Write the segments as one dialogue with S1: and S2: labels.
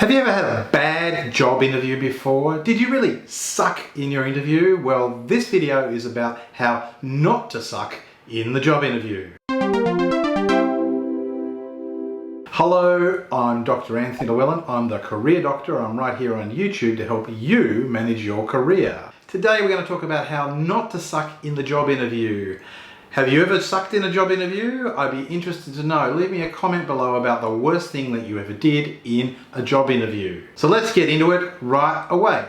S1: Have you ever had a bad job interview before? Did you really suck in your interview? Well, this video is about how not to suck in the job interview. Hello, I'm Dr. Anthony Llewellyn. I'm the career doctor. I'm right here on YouTube to help you manage your career. Today we're going to talk about how not to suck in the job interview. Have you ever sucked in a job interview? I'd be interested to know. Leave me a comment below about the worst thing that you ever did in a job interview. So let's get into it right away.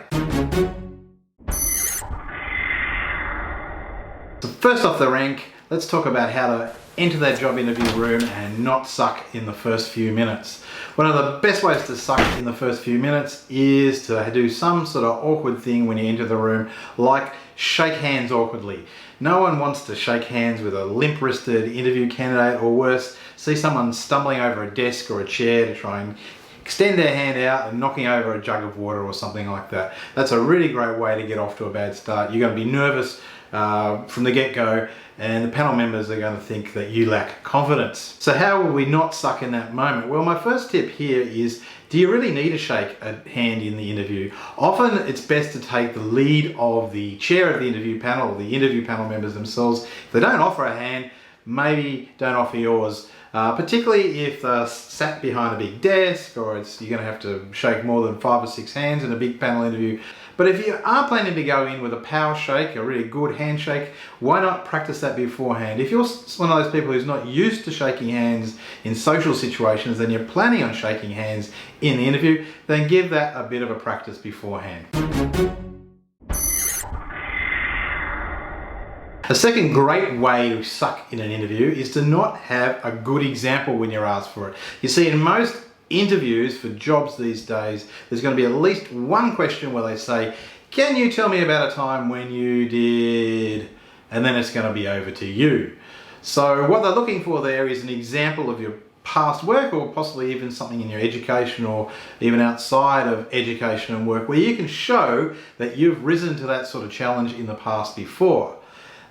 S1: So first off the rank, let's talk about how to enter that job interview room and not suck in the first few minutes. One of the best ways to suck in the first few minutes is to do some sort of awkward thing when you enter the room, like shake hands awkwardly. No one wants to shake hands with a limp-wristed interview candidate, or worse, see someone stumbling over a desk or a chair to try and extend their hand out and knocking over a jug of water or something like that. That's a really great way to get off to a bad start. You're going to be nervous from the get-go, and the panel members are going to think that you lack confidence. So how will we not suck in that moment? Well, my first tip here is, do you really need to shake a hand in the interview? Often it's best to take the lead of the chair of the interview panel, or the interview panel members themselves. If they don't offer a hand, maybe don't offer yours. Particularly if they're sat behind a big desk, or you're going to have to shake more than 5 or 6 hands in a big panel interview. But if you are planning to go in with a power shake, a really good handshake, why not practice that beforehand? If you're one of those people who's not used to shaking hands in social situations, then you're planning on shaking hands in the interview, then give that a bit of a practice beforehand. A second great way to suck in an interview is to not have a good example when you're asked for it. You see, in most interviews for jobs these days, there's going to be at least one question where they say, can you tell me about a time when you did, and then it's going to be over to you. So what they're looking for there is an example of your past work, or possibly even something in your education or even outside of education and work, where you can show that you've risen to that sort of challenge in the past before.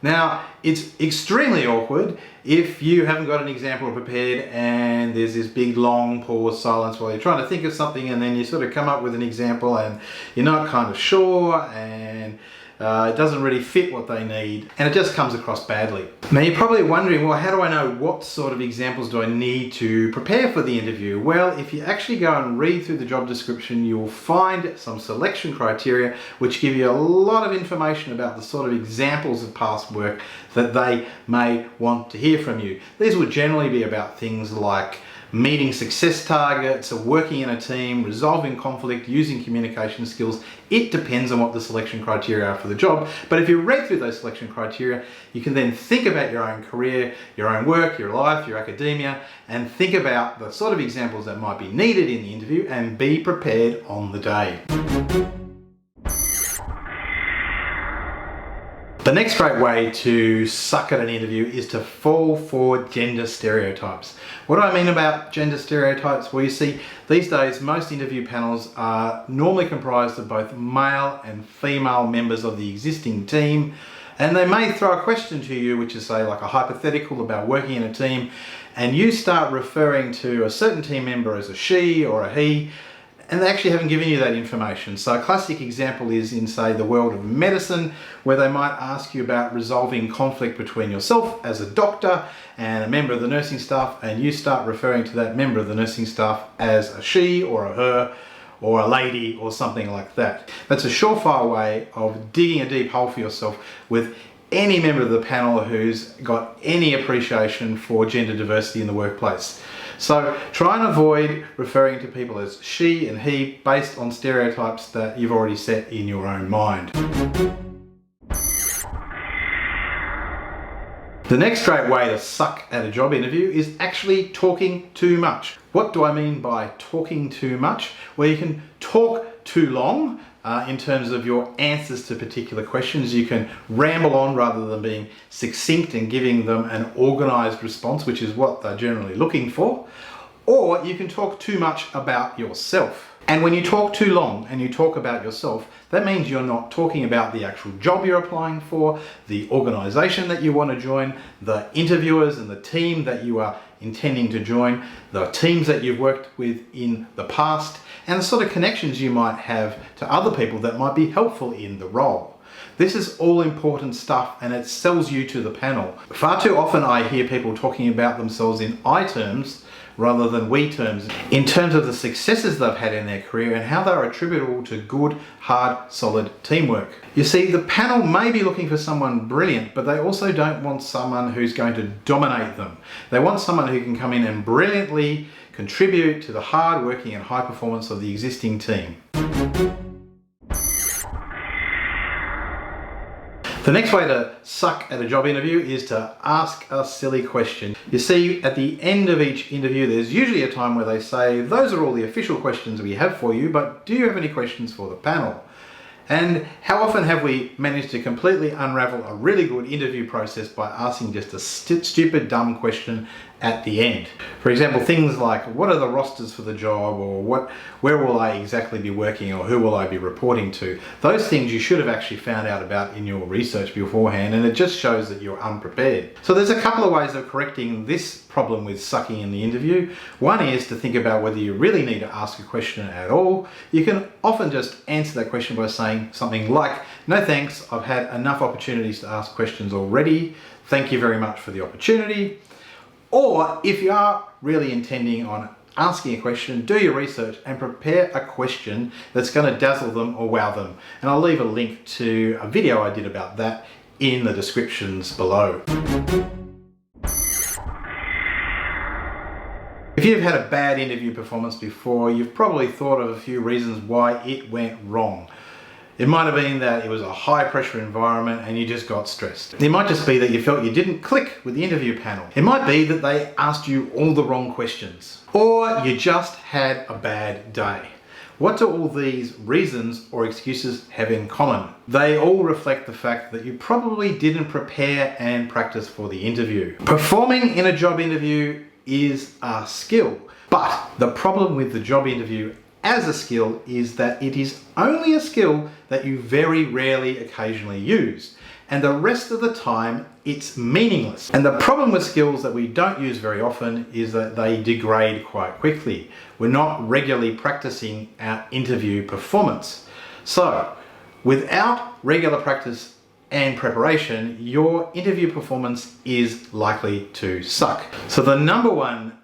S1: Now, it's extremely awkward if you haven't got an example prepared and there's this big long pause, silence while you're trying to think of something, and then you sort of come up with an example and you're not kind of sure, and it doesn't really fit what they need, and it just comes across badly. Now you're probably wondering, well, how do I know what sort of examples do I need to prepare for the interview? Well, if you actually go and read through the job description, you'll find some selection criteria which give you a lot of information about the sort of examples of past work that they may want to hear from you. These would generally be about things like meeting success targets, working in a team, resolving conflict, using communication skills. It depends on what the selection criteria are for the job. But if you read through those selection criteria, you can then think about your own career, your own work, your life, your academia, and think about the sort of examples that might be needed in the interview and be prepared on the day. The next great way to suck at an interview is to fall for gender stereotypes. What do I mean about gender stereotypes? Well, you see, these days most interview panels are normally comprised of both male and female members of the existing team, and they may throw a question to you which is, say, like a hypothetical about working in a team, and you start referring to a certain team member as a she or a he, and they actually haven't given you that information. So a classic example is in, say, the world of medicine, where they might ask you about resolving conflict between yourself as a doctor and a member of the nursing staff, and you start referring to that member of the nursing staff as a she or a her or a lady or something like that. That's a surefire way of digging a deep hole for yourself with any member of the panel who's got any appreciation for gender diversity in the workplace. So try and avoid referring to people as she and he based on stereotypes that you've already set in your own mind. The next great way to suck at a job interview is actually talking too much. What do I mean by talking too much? Well, you can talk too long in terms of your answers to particular questions. You can ramble on rather than being succinct and giving them an organized response, which is what they're generally looking for. Or you can talk too much about yourself. And when you talk too long and you talk about yourself, that means you're not talking about the actual job you're applying for, the organization that you want to join, the interviewers and the team that you are intending to join, the teams that you've worked with in the past, and the sort of connections you might have to other people that might be helpful in the role. This is all important stuff, and it sells you to the panel. Far too often I hear people talking about themselves in I terms rather than we terms, in terms of the successes they've had in their career and how they're attributable to good, hard, solid teamwork. You see, the panel may be looking for someone brilliant, but they also don't want someone who's going to dominate them. They want someone who can come in and brilliantly contribute to the hard working and high performance of the existing team. The next way to suck at a job interview is to ask a silly question. You see, at the end of each interview, there's usually a time where they say, those are all the official questions we have for you, but do you have any questions for the panel? And how often have we managed to completely unravel a really good interview process by asking just a stupid, dumb question at the end? For example, things like, what are the rosters for the job, or where will I exactly be working, or who will I be reporting to? Those things you should have actually found out about in your research beforehand, and it just shows that you're unprepared. So there's a couple of ways of correcting this problem with sucking in the interview. One is to think about whether you really need to ask a question at all. You can often just answer that question by saying something like, no thanks, I've had enough opportunities to ask questions already. Thank you very much for the opportunity. Or if you are really intending on asking a question, do your research and prepare a question that's going to dazzle them or wow them. And I'll leave a link to a video I did about that in the descriptions below. If you've had a bad interview performance before, you've probably thought of a few reasons why it went wrong. It might have been that it was a high pressure environment and you just got stressed. It might just be that you felt you didn't click with the interview panel. It might be that they asked you all the wrong questions. Or you just had a bad day. What do all these reasons or excuses have in common? They all reflect the fact that you probably didn't prepare and practice for the interview. Performing in a job interview is a skill, but the problem with the job interview as a skill is that it is only a skill that you very rarely occasionally use, and the rest of the time it's meaningless. And the problem with skills that we don't use very often is that they degrade quite quickly. We're not regularly practicing our interview performance. So without regular practice and preparation, your interview performance is likely to suck. So the number one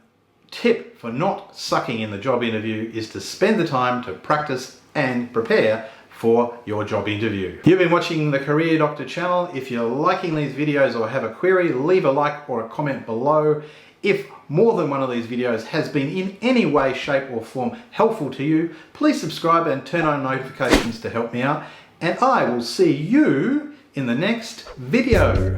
S1: tip for not sucking in the job interview is to spend the time to practice and prepare for your job interview. You've been watching the Career Doctor channel. If you're liking these videos or have a query, leave a like or a comment below. If more than one of these videos has been in any way, shape or form helpful to you, please subscribe and turn on notifications to help me out. And I will see you in the next video.